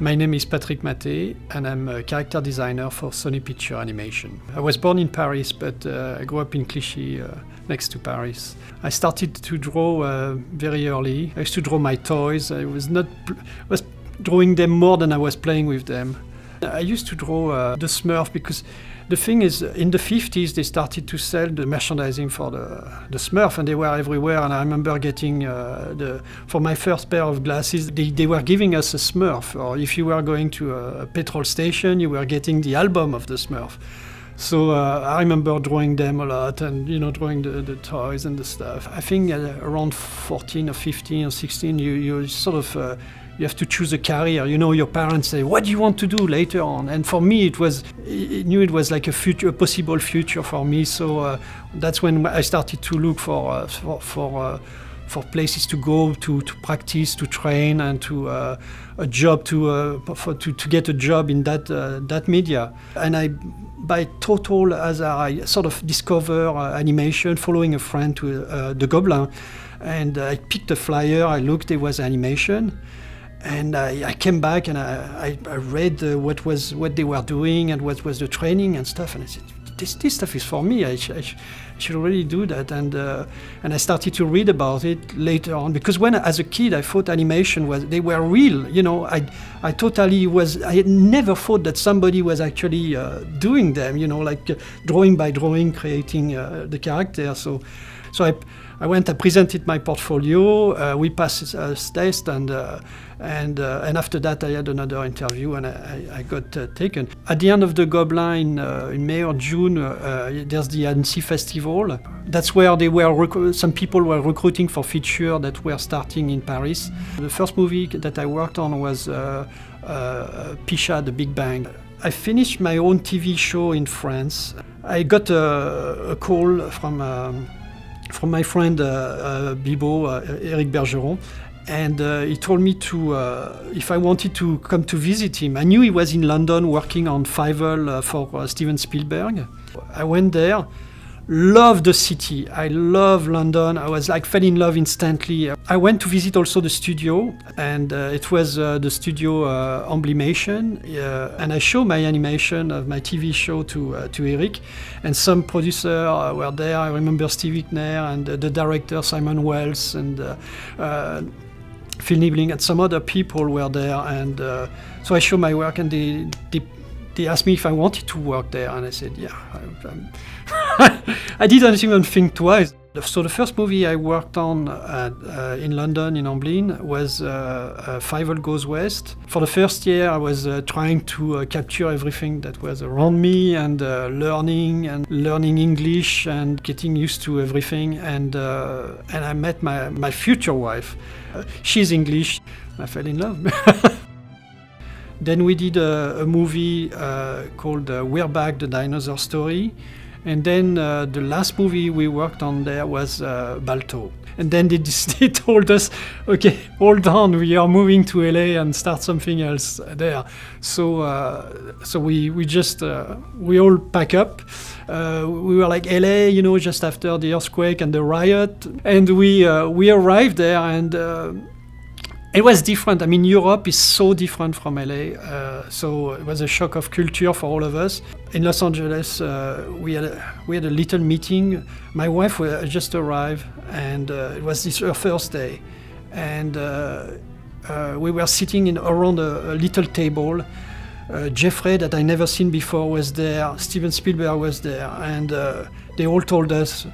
My name is Patrick Mate, and I'm a character designer for Sony Pictures Animation. I was born in Paris, but I grew up in Clichy, next to Paris. I started to draw very early. I used to draw my toys. I was drawing them more than I was playing with them. I used to draw the Smurf because the thing is, in the 50s, they started to sell the merchandising for the Smurf, and they were everywhere. And I remember getting, for my first pair of glasses, they were giving us a Smurf. Or if you were going to a petrol station, you were getting the album of the Smurf. So I remember drawing them a lot, and drawing the toys and the stuff. I think around 14 or 15 or 16, you sort of you have to choose a career. Your parents say, "What do you want to do later on?" And for me, it was like a possible future for me. So that's when I started to look for places to go to practice, to train, and to a job to get a job in that media. And by total, as I sort of discover animation, following a friend to the Gobelin, and I picked a flyer. I looked, there was animation. And I came back and I read what they were doing and what was the training and stuff, and I said, this stuff is for me. I should really do that. And I started to read about it later on, because when as a kid I thought animation they were real. I had never thought that somebody was actually doing them. Like drawing by drawing, creating the character. So I went. I presented my portfolio. We passed a test, and after that I had another interview, and I got taken. At the end of the Gobelin in May or June, there's the Annecy Festival. That's where some people were recruiting for features that were starting in Paris. The first movie that I worked on was Pisha, The Big Bang. I finished my own TV show in France. I got a call from my friend Bibo, Eric Bergeron, and he told me if I wanted to come to visit him. I knew he was in London working on Fievel for Steven Spielberg. I went there, loved the city. I love London. I was fell in love instantly. I went to visit also the studio, and it was the studio Emblemation, and I showed my animation of my TV show to Eric, and some producers were there. I remember Steve Wickner and the director Simon Wells and Phil Niebling, and some other people were there, and so I showed my work, and they asked me if I wanted to work there, and I said, yeah. I didn't even think twice. So the first movie I worked on in London, in Amblin, was Fievel Goes West. For the first year, I was trying to capture everything that was around me, and learning English and getting used to everything. And I met my future wife. She's English. I fell in love. Then we did a movie called We're Back, the Dinosaur Story. And then the last movie we worked on there was Balto. And then they told us, okay, hold on, we are moving to LA and start something else there. So we all pack up. We were like LA, just after the earthquake and the riot. And we arrived there, and it was different. I mean, Europe is so different from LA, so it was a shock of culture for all of us. In Los Angeles, we had a little meeting. My wife just arrived, and it was her first day, and we were sitting around a little table. Jeffrey, that I never seen before, was there. Steven Spielberg was there, and they all told us,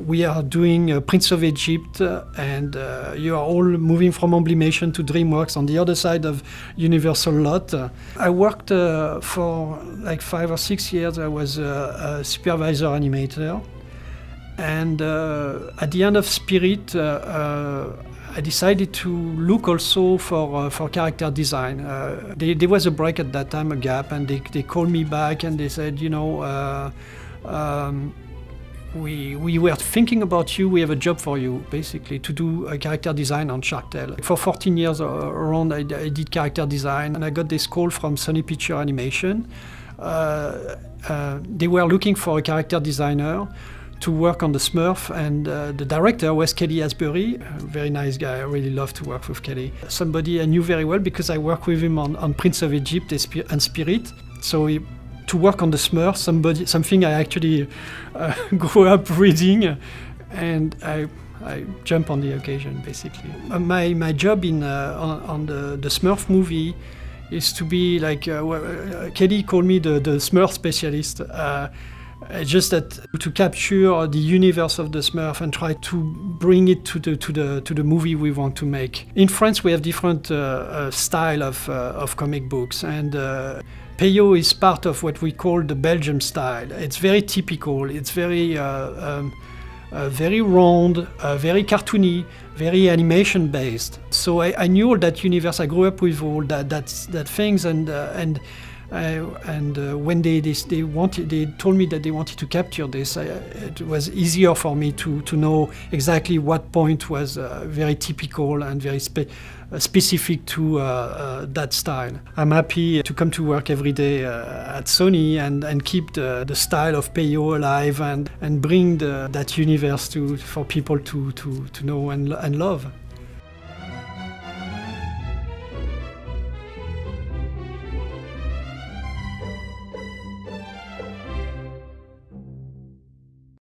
we are doing Prince of Egypt, and you are all moving from Emblemation to DreamWorks on the other side of Universal lot. I worked for 5 or 6 years. I was a supervisor animator, and at the end of Spirit, I decided to look also for character design. There was a break at that time, a gap, and they called me back and they said, we were thinking about you. We have a job for you, basically, to do a character design on Shark Tale. For 14 years around, I did character design, and I got this call from Sony Pictures Animation. They were looking for a character designer to work on the Smurf, and the director was Kelly Asbury, a very nice guy. I really love to work with Kelly. Somebody I knew very well because I worked with him on Prince of Egypt and Spirit. So to work on the Smurf, something I actually grew up reading, and I jump on the occasion basically. My job on the Smurf movie is to be like Kelly called me the Smurf Specialist. Just that to capture the universe of the Smurf and try to bring it to the movie we want to make. In France, we have different style of comic books, and Peyo is part of what we call the Belgium style. It's very typical. It's very very round, very cartoony, very animation based. So I knew all that universe. I grew up with all that things, and when they told me that they wanted to capture this, it was easier for me to know exactly what point was very typical and very specific to that style. I'm happy to come to work every day at Sony and keep the style of Peyo alive and bring that universe for people to know and love.